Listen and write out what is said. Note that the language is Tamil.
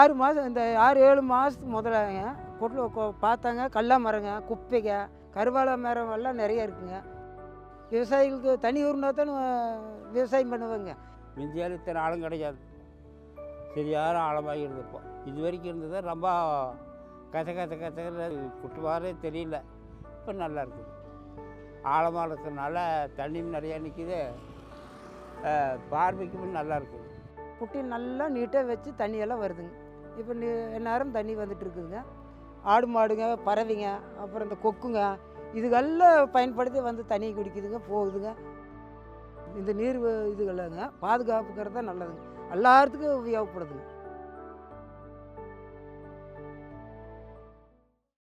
6 மாதம் இந்த 6 7 மாதத்துக்கு முதல்லங்க பார்த்தாங்க கடல மரங்க, குப்பைங்க, கருவாழை மரம் எல்லாம் நிறைய இருக்குங்க. விவசாயிகளுக்கு தண்ணி ஊறினா தானே விவசாயம் பண்ணுவாங்க. மிஞ்சியால் இத்தனை ஆளும் கிடையாது, சரியான ஆழமாக இருந்தப்போ. இது வரைக்கும் இருந்தது ரொம்ப கச குட்டுவாரே தெரியல. இப்போ நல்லா இருக்குது, ஆழமாக இருக்கிறதுனால தண்ணியும் நிறையா நிற்கிது, பார்வைக்கும் நல்லா இருக்குது. குட்டியில் நல்லா நீட்டாக வச்சு தண்ணியெல்லாம் வருதுங்க. இப்போ எந்நேரம் தண்ணி வந்துட்டு இருக்குதுங்க. ஆடு மாடுங்க, பறவைங்க, அப்புறம் இந்த கொக்குங்க, இதுகெல்லாம் பயன்படுத்தி வந்து தண்ணி குடிக்குதுங்க, போகுதுங்க. இந்த நீர் இதுகளங்க பாதுகாப்புக்கிறது தான் நல்லதுங்க, எல்லாத்துக்கும் உபயோகப்படுதுங்க.